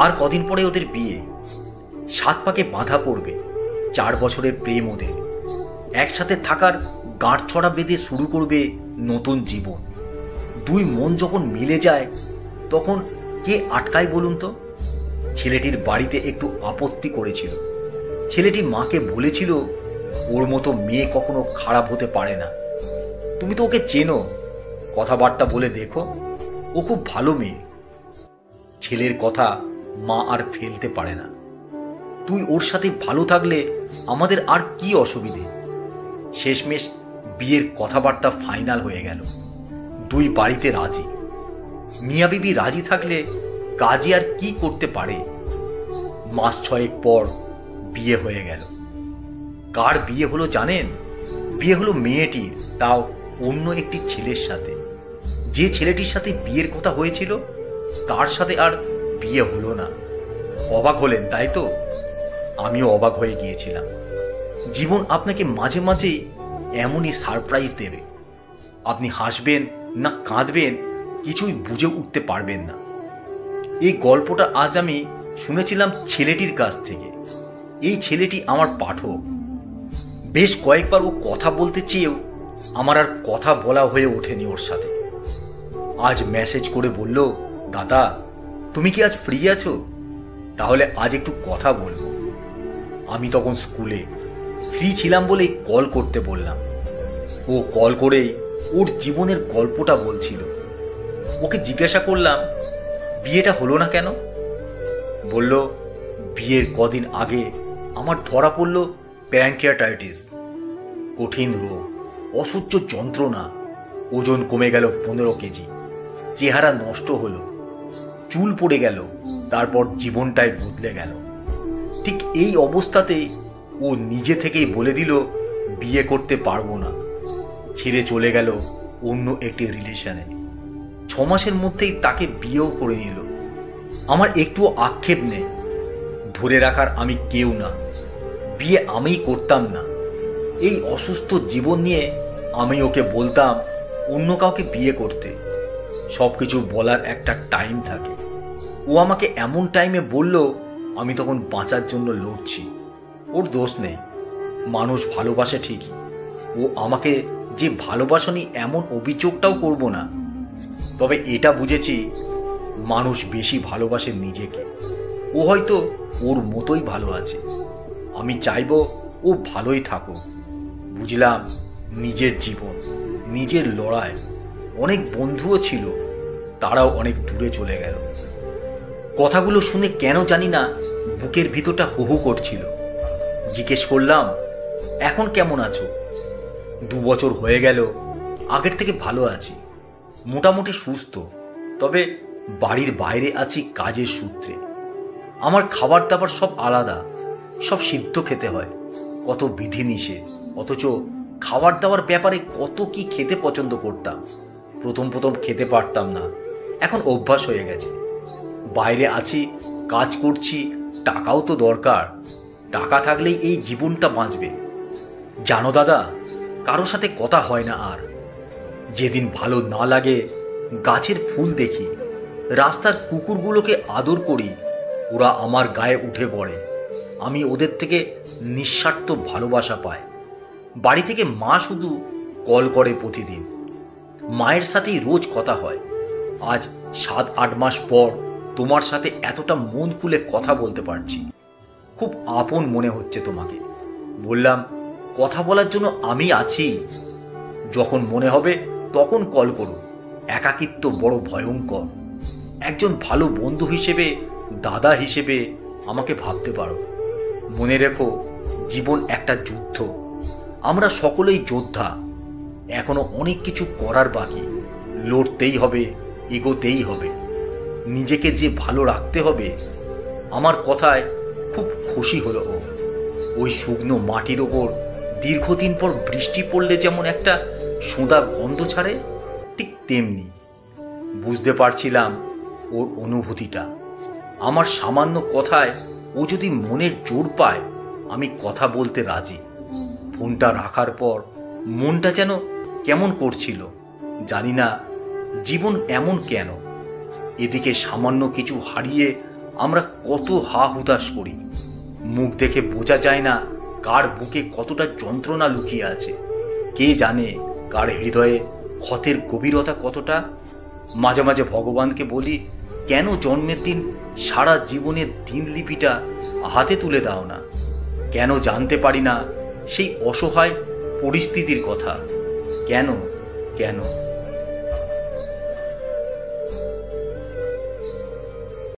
আর কদিন পরে ওদের বিয়ে, 7 পাকে বাঁধা পড়বে, 4 বছরের প্রেম ওদের। একসাথে থাকার গাঁটছড়া বেঁধে শুরু করবে নতুন জীবন। 2 মন যখন মিলে যায় তখন কে আটকায় বলুন তো? ছেলেটির বাড়িতে একটু আপত্তি করেছিল। ছেলেটি মাকে বলেছিল ওর মতো মেয়ে কখনো খারাপ হতে পারে না। তুমি তো ওকে চেনো, কথাবার্তা বলে দেখো, ও খুব ভালো মেয়ে। ছেলের কথা মা আর ফেলতে পারে না। তুই ওর সাথে ভালো থাকলে আমাদের আর কি অসুবিধে? শেষমেশ বিয়ের কথাবার্তা ফাইনাল হয়ে গেল। 2 বাড়িতে রাজি। মিয়া বিবি রাজি থাকলে কাজী আর কি করতে পারে? মাস 6 পর বিয়ে হয়ে গেল। কার বিয়ে হলো জানেন? বিয়ে হলো মেয়েটির, তাও অন্য একটি ছেলের সাথে। যে ছেলেটির সাথে বিয়ের কথা হয়েছিল তার সাথে আর বিয়ে হলো না। অবাক হলেন তাই তো? আমিও অবাক হয়ে গিয়েছিলাম। জীবন আপনাকে মাঝে মাঝে এমনই সারপ্রাইজ দেবে। আপনি হাসবেন না কাঁদবেন কিছুই বুঝে উঠতে পারবেন না। এই গল্পটা আজ আমি শুনেছিলাম ছেলেটির কাছ থেকে। এই ছেলেটি আমার পাঠক। বেশ কয়েকবার ও কথা বলতে চেয়েও আমার আর কথা বলা হয়ে ওঠেনি ওর সাথে। আজ মেসেজ করে বলল, দাদা তুমি কি আজ ফ্রি আছো? তাহলে আজ একটু কথা বলবো। আমি তখন স্কুলে ফ্রি ছিলাম বলে কল করতে বললাম। ও কল করেই ওর জীবনের গল্পটা বলছিল। ওকে জিজ্ঞাসা করলাম, বিয়েটা হলো না কেন? বলল, বিয়ের কদিন আগে আমার ধরা পড়ল প্যানক্রিয়াটাইটিস। কঠিন রোগ, অসহ্য যন্ত্রণা। ওজন কমে গেল 15 কেজি। চেহারা নষ্ট হলো, চুল পড়ে গেল, তারপর জীবনটাই বদলে গেল। ঠিক এই অবস্থাতে ও নিজে থেকেই বলে দিল বিয়ে করতে পারবো না। ছেড়ে চলে গেল অন্য একটি রিলেশনে। 6 মাসের মধ্যেই তাকে বিয়েও করে নিল। আমার একটুও আক্ষেপ নেই। ধরে রাখার আমি কেউ না। বিয়ে আমিই করতাম না। এই অসুস্থ জীবন নিয়ে আমি ওকে বলতাম অন্য কাউকে বিয়ে করতে। সবকিছু বলার একটা টাইম থাকে। ও আমাকে এমন টাইমে বলল আমি তখন বাঁচার জন্য লড়ছি। ওর দোষ নেই। মানুষ ভালোবাসে ঠিকই। ও আমাকে যে ভালোবাসনি এমন অভিযোগটাও করব না। তবে এটা বুঝেছি মানুষ বেশি ভালোবাসে নিজেকে। ও হয়তো ওর মতোই ভালো আছে। আমি চাইব ও ভালোই থাকুক। বুঝলাম নিজের জীবন, নিজের লড়াই। অনেক বন্ধুও ছিল, তারাও অনেক দূরে চলে গেল। কথাগুলো শুনে কেন জানি না বুকের ভিতরটা হু হু করছিল। জিজ্ঞেস করলাম, এখন কেমন আছো? 2 বছর হয়ে গেল, আগের থেকে ভালো আছি, মোটামুটি সুস্থ। তবে বাড়ির বাইরে আছি কাজের সূত্রে। আমার খাবার দাবার সব আলাদা, সব সিদ্ধ খেতে হয়। কত বিধিনিষেধ, অথচ খাবার দাবার ব্যাপারে কত কি খেতে পছন্দ করতাম। প্রথম খেতে পারতাম না, এখন অভ্যাস হয়ে গেছে। বাইরে আছি, কাজ করছি, টাকাও তো দরকার। টাকা থাকলেই এই জীবনটা বাঁচবে। জানো দাদা, কারো সাথে কথা হয় না আর। যেদিন ভালো না লাগে গাছের ফুল দেখি, রাস্তার কুকুরগুলোকে আদর করি, ওরা আমার গায়ে উঠে পড়ে। আমি ওদের থেকে নিঃস্বার্থ ভালোবাসা পাই। বাড়ি থেকে মা শুধু কল করে প্রতিদিন। মায়ের সাথেই রোজ কথা হয়। আজ 7-8 মাস পর তোমার সাথে এতটা মন খুলে কথা বলতে পারছি। খুব আপন মনে হচ্ছে তোমাকে। বললাম, কথা বলার জন্য আমি আছি। যখন মনে হবে তখন কল করো। একাকিত্ব বড় ভয়ঙ্কর। একজন ভালো বন্ধু হিসেবে, দাদা হিসেবে আমাকে ভাবতে পারো। মনে রেখো, জীবন একটা যুদ্ধ। আমরা সকলেই যোদ্ধা। এখনো অনেক কিছু করার বাকি। লড়তেই হবে, এগোতেই হবে। নিজেকে যে ভালো রাখতে হবে। আমার কথায় খুব খুশি হলো ও। ওই শুকনো মাটির ওপর দীর্ঘদিন পর বৃষ্টি পড়লে যেমন একটা সোঁদা গন্ধ ছাড়ে, ঠিক তেমনি বুঝতে পারছিলাম ওর অনুভূতিটা। আমার সামান্য কথায় ও যদি মনের জোর পায়, আমি কথা বলতে রাজি। ফোনটা রাখার পর মনটা যেন কেমন করছিল। জানি না জীবন এমন কেন। এদিকে সামান্য কিছু হারিয়ে আমরা কত হা হুতাশ করি। মুখ দেখে বোঝা যায় না কার বুকে কতটা যন্ত্রণা লুকিয়ে আছে। কে জানে কার হৃদয়ে ক্ষতের গভীরতা কতটা। মাঝে মাঝে ভগবানকে বলি, কেন জন্মের দিন সারা জীবনের দিনলিপিটা হাতে তুলে দাও না? কেন জানতে পারি না সেই অসহায় পরিস্থিতির কথা? কেন কেন